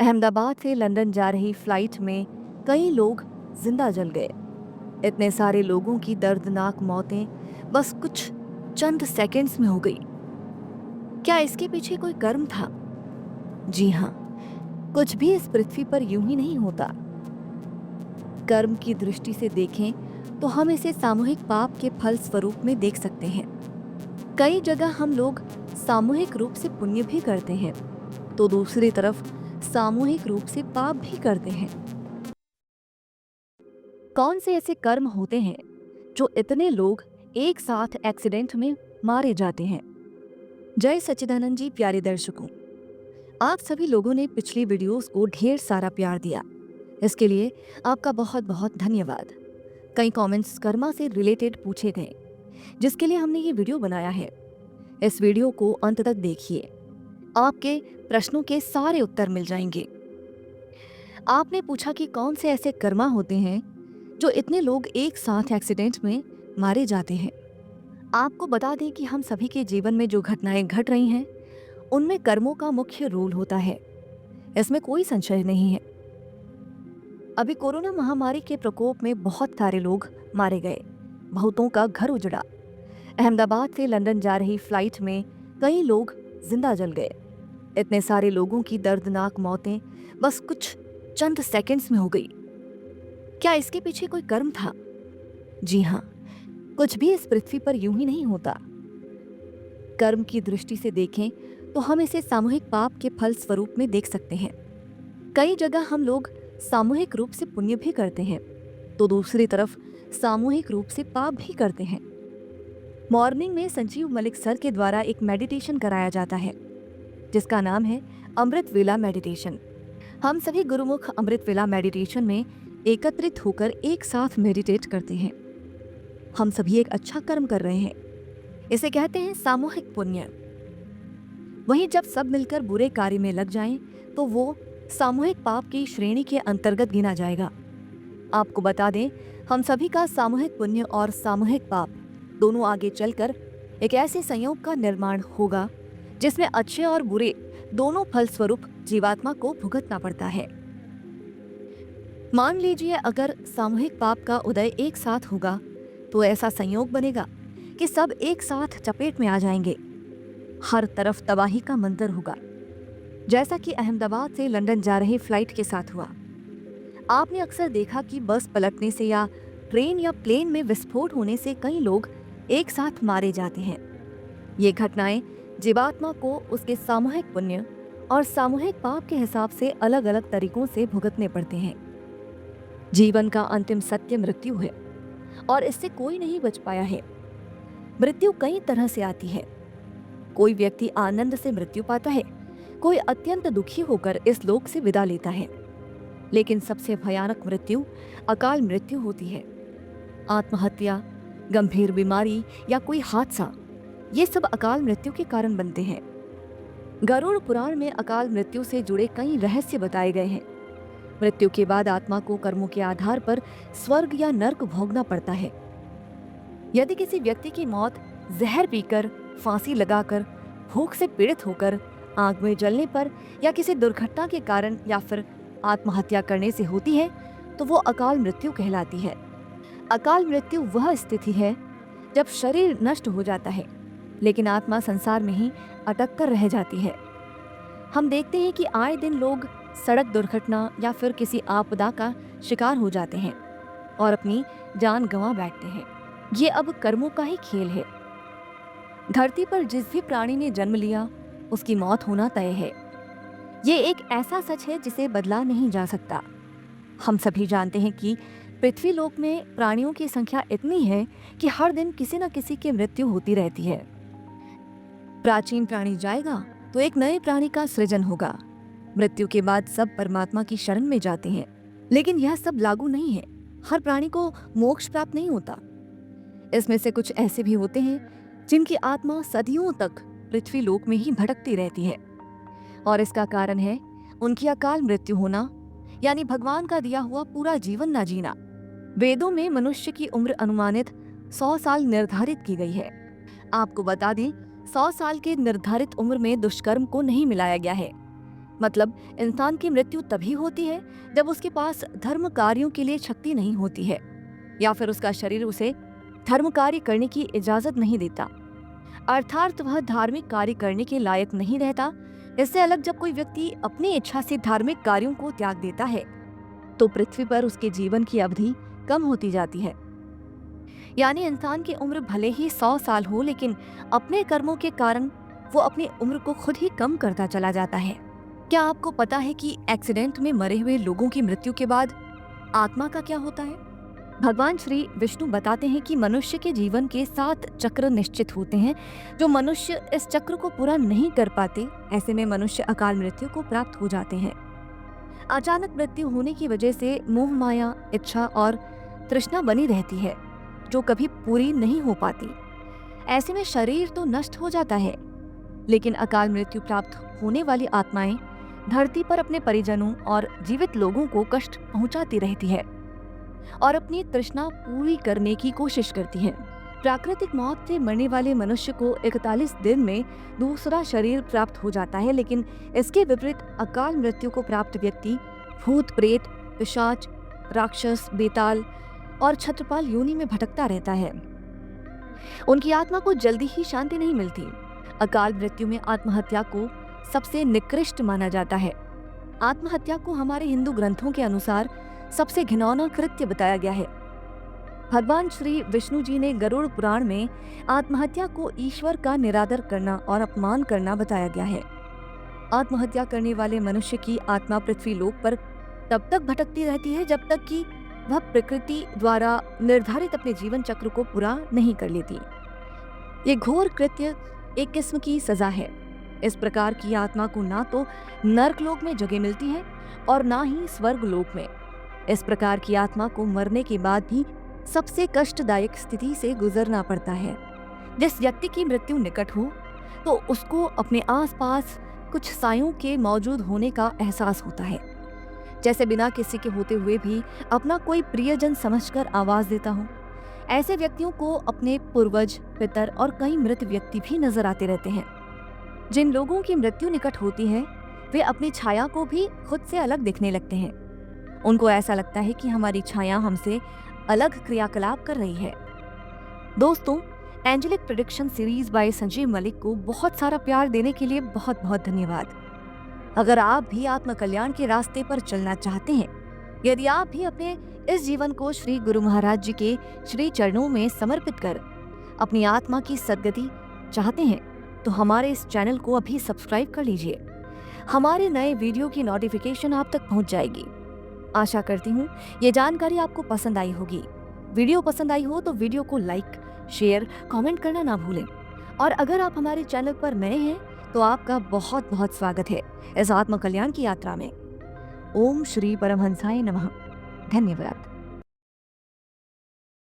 अहमदाबाद से लंदन जा रही फ्लाइट में कई लोग जिंदा जल गए। इतने सारे लोगों की दर्दनाक मौतें बस कुछ चंद सेकंड्स में हो गई। क्या इसके पीछे कोई कर्म था? जी हाँ, कुछ भी इस पृथ्वी पर यूं ही नहीं होता। कर्म की दृष्टि से देखें तो हम इसे सामूहिक पाप के फल स्वरूप में देख सकते हैं। कई जगह हम लोग सामूहिक रूप से पुण्य भी करते हैं, तो दूसरी तरफ सामूहिक रूप से पाप भी करते हैं। कौन से ऐसे कर्म होते हैं जो इतने लोग एक साथ एक्सीडेंट में मारे जाते हैं? जय सच्चिदानंद जी। प्यारे दर्शकों, आप सभी लोगों ने पिछली वीडियोस को ढेर सारा प्यार दिया, इसके लिए आपका बहुत बहुत धन्यवाद। कई कमेंट्स कर्मा से रिलेटेड पूछे गए, जिसके लिए हमने ये वीडियो बनाया है। इस वीडियो को अंत तक देखिए, आपके प्रश्नों के सारे उत्तर मिल जाएंगे। आपने पूछा कि कौन से ऐसे कर्मा होते हैं जो इतने लोग एक साथ एक्सीडेंट में मारे जाते हैं। आपको बता दें कि हम सभी के जीवन में जो घटनाएं घट रही हैं, उनमें कर्मों का मुख्य रोल होता है, इसमें कोई संशय नहीं है। अभी कोरोना महामारी के प्रकोप में बहुत सारे लोग मारे गए, बहुतों का घर उजड़ा। अहमदाबाद से लंदन जा रही फ्लाइट में कई लोग जिंदा जल गए। इतने सारे लोगों की दर्दनाक मौतें बस कुछ चंद सेकंड्स में हो गई। क्या इसके पीछे कोई कर्म था? जी हाँ, कुछ भी इस पृथ्वी पर यूं ही नहीं होता। कर्म की दृष्टि से देखें तो हम इसे सामूहिक पाप के फल स्वरूप में देख सकते हैं। कई जगह हम लोग सामूहिक रूप से पुण्य भी करते हैं, तो दूसरी तरफ सामूहिक रूप से पाप भी करते हैं। मॉर्निंग में संजीव मलिक सर के द्वारा एक मेडिटेशन कराया जाता है, जिसका नाम है अमृत वेला मेडिटेशन। हम सभी गुरुमुख अमृत वेला मेडिटेशन में एकत्रित होकर एक साथ मेडिटेट करते हैं। हम सभी एक अच्छा कर्म कर रहे हैं, इसे कहते हैं सामूहिक पुण्य। वहीं जब सब मिलकर बुरे कार्य में लग जाएं, तो वो सामूहिक पाप की श्रेणी के अंतर्गत गिना जाएगा। आपको बता दें, हम सभी का सामूहिक पुण्य और सामूहिक पाप दोनों आगे चलकर एक ऐसे संयोग का निर्माण होगा जिसमें अच्छे और बुरे दोनों फल स्वरूप जीवात्मा को भुगतना पड़ता है। मान लीजिए अगर सामूहिक पाप का उदय एक साथ होगा, तो ऐसा संयोग बनेगा कि सब एक साथ चपेट में आ जाएंगे। हर तरफ तबाही का मंजर होगा, जैसा कि अहमदाबाद से लंदन जा रही फ्लाइट के साथ हुआ। आपने अक्सर देखा कि बस पलटने से या ट्रेन या प्लेन में विस्फोट होने से कई लोग एक साथ मारे जाते हैं। ये घटनाएं जीवात्मा को उसके सामूहिक पुण्य और सामूहिक पाप के हिसाब से अलग अलग तरीकों से भुगतने पड़ते हैं। जीवन का अंतिम सत्य मृत्यु है, और इससे कोई नहीं बच पाया है। मृत्यु कई तरह से आती है। कोई व्यक्ति आनंद से मृत्यु पाता है, कोई अत्यंत दुखी होकर इस लोक से विदा लेता है। लेकिन सबसे भयानक मृत्यु अकाल मृत्यु होती है। आत्महत्या, गंभीर बीमारी या कोई हादसा, ये सब अकाल मृत्यु के कारण बनते हैं। गरुड़ पुराण में अकाल मृत्यु से जुड़े कई रहस्य बताए गए हैं। मृत्यु के बाद आत्मा को कर्मों के आधार पर स्वर्ग या नर्क भोगना पड़ता है। यदि किसी व्यक्ति की मौत जहर पीकर, फांसी लगाकर, भूख से पीड़ित होकर, आग में जलने पर या किसी दुर्घटना के कारण या फिर आत्महत्या करने से होती है, तो वो अकाल मृत्यु कहलाती है। अकाल मृत्यु वह स्थिति है जब शरीर नष्ट हो जाता है, लेकिन आत्मा संसार में ही अटक कर रह जाती है। हम देखते हैं कि आए दिन लोग सड़क दुर्घटना या फिर किसी आपदा का शिकार हो जाते हैं और अपनी जान गंवा बैठते हैं। ये अब कर्मों का ही खेल है। धरती पर जिस भी प्राणी ने जन्म लिया, उसकी मौत होना तय है। ये एक ऐसा सच है जिसे बदला नहीं जा सकता। हम सभी जानते हैं कि पृथ्वी लोक में प्राणियों की संख्या इतनी है कि हर दिन किसी न किसी की मृत्यु होती रहती है। प्राचीन प्राणी जाएगा तो एक नए प्राणी का सृजन होगा। मृत्यु के बाद सब परमात्मा की शरण में जाते हैं, लेकिन यह सब लागू नहीं है। हर प्राणी को मोक्ष प्राप्त नहीं होता। इसमें से कुछ ऐसे भी होते हैं जिनकी आत्मा सदियों तक पृथ्वी लोक में ही भटकती रहती है, और इसका कारण है उनकी अकाल मृत्यु होना, यानी भगवान का दिया हुआ पूरा जीवन न जीना। वेदों में मनुष्य की उम्र अनुमानित 100 साल निर्धारित की गई है। आपको बता दें, 100 साल के निर्धारित उम्र में दुष्कर्म को नहीं मिलाया गया है। मतलब इंसान की मृत्यु तभी होती है जब उसके पास धर्म कार्यों के लिए शक्ति नहीं होती है, या फिर उसका शरीर उसे धर्म कार्य करने की इजाजत नहीं देता, अर्थात वह धार्मिक कार्य करने के लायक नहीं रहता। इससे अलग जब कोई व्यक्ति अपनी इच्छा से धार्मिक कार्यों को त्याग देता है तो पृथ्वी पर उसके जीवन की अवधि कम होती जाती है। यानी इंसान की उम्र भले ही 100 साल हो, लेकिन अपने कर्मों के कारण वो अपनी उम्र को खुद ही कम करता चला जाता है। क्या आपको पता है कि एक्सीडेंट में मरे हुए लोगों की मृत्यु के बाद आत्मा का क्या होता है? भगवान श्री विष्णु बताते हैं कि मनुष्य के जीवन के 7 चक्र निश्चित होते हैं। जो मनुष्य इस चक्र को पूरा नहीं कर पाते, ऐसे में मनुष्य अकाल मृत्यु को प्राप्त हो जाते हैं। अचानक मृत्यु होने की वजह से मोह माया, इच्छा और तृष्णा बनी रहती है जो कभी पूरी नहीं हो पाती। ऐसे में शरीर तो नष्ट हो जाता है, लेकिन अकाल मृत्यु प्राप्त होने वाली आत्माएं धरती पर अपने परिजनों और जीवित लोगों को कष्ट पहुंचाती रहती है और अपनी तृष्णा पूरी करने की कोशिश करती हैं। प्राकृतिक मौत से मरने वाले मनुष्य को 41 दिन में दूसरा शरीर प्राप्त हो जाता है, लेकिन इसके विपरीत अकाल मृत्यु को प्राप्त व्यक्ति भूत, प्रेत, पिशाच, राक्षस, बेताल और छत्रपाल योनि में भटकता रहता है। उनकी आत्मा को जल्दी ही शांति नहीं मिलती। अकाल मृत्यु में आत्महत्या को सबसे निकृष्ट माना जाता है। आत्महत्या को हमारे हिंदू ग्रंथों के अनुसार सबसे घिनौना कृत्य बताया गया है। भगवान श्री विष्णु जी ने गरुड़ पुराण में आत्महत्या को ईश्वर का निरादर करना और अपमान करना बताया गया है। आत्महत्या करने वाले मनुष्य की आत्मा पृथ्वी लोक पर तब तक भटकती रहती है जब तक कि वह प्रकृति द्वारा निर्धारित अपने जीवन चक्र को पूरा नहीं कर लेती। ये घोर कृत्य एक किस्म की सजा है। इस प्रकार की आत्मा को ना तो नरक लोक में जगह मिलती है और ना ही स्वर्ग लोक में। इस प्रकार की आत्मा को मरने के बाद भी सबसे कष्टदायक स्थिति से गुजरना पड़ता है। जिस व्यक्ति की मृत्यु निकट हो तो उसको अपने आसपास कुछ सायों के मौजूद होने का एहसास होता है, जैसे बिना किसी के होते हुए भी अपना कोई प्रियजन समझकर आवाज देता हो। ऐसे व्यक्तियों को अपने पूर्वज, पितर और कई मृत व्यक्ति भी नजर आते रहते हैं। जिन लोगों की मृत्यु निकट होती है वे अपनी छाया को भी खुद से अलग दिखने लगते हैं। उनको ऐसा लगता है कि हमारी छाया हमसे अलग क्रियाकलाप कर रही है। दोस्तों, angelic prediction series by Sanjeev Malik को बहुत सारा प्यार देने के लिए बहुत बहुत धन्यवाद। अगर आप भी आत्मकल्याण के रास्ते पर चलना चाहते हैं, यदि आप भी अपने इस जीवन को श्री गुरु महाराज जी के श्री चरणों में समर्पित कर अपनी आत्मा की सद्गति चाहते हैं, तो हमारे इस चैनल को अभी सब्सक्राइब कर लीजिए। हमारे नए वीडियो की नोटिफिकेशन आप तक पहुंच जाएगी। आशा करती हूँ ये जानकारी आपको पसंद आई होगी। वीडियो पसंद आई हो तो वीडियो को लाइक, शेयर, कमेंट करना ना भूलें। और अगर आप हमारे चैनल पर नए हैं तो आपका बहुत बहुत स्वागत है इस आत्म कल्याण की यात्रा में। ओम श्री परमहंसाय नमः। धन्यवाद।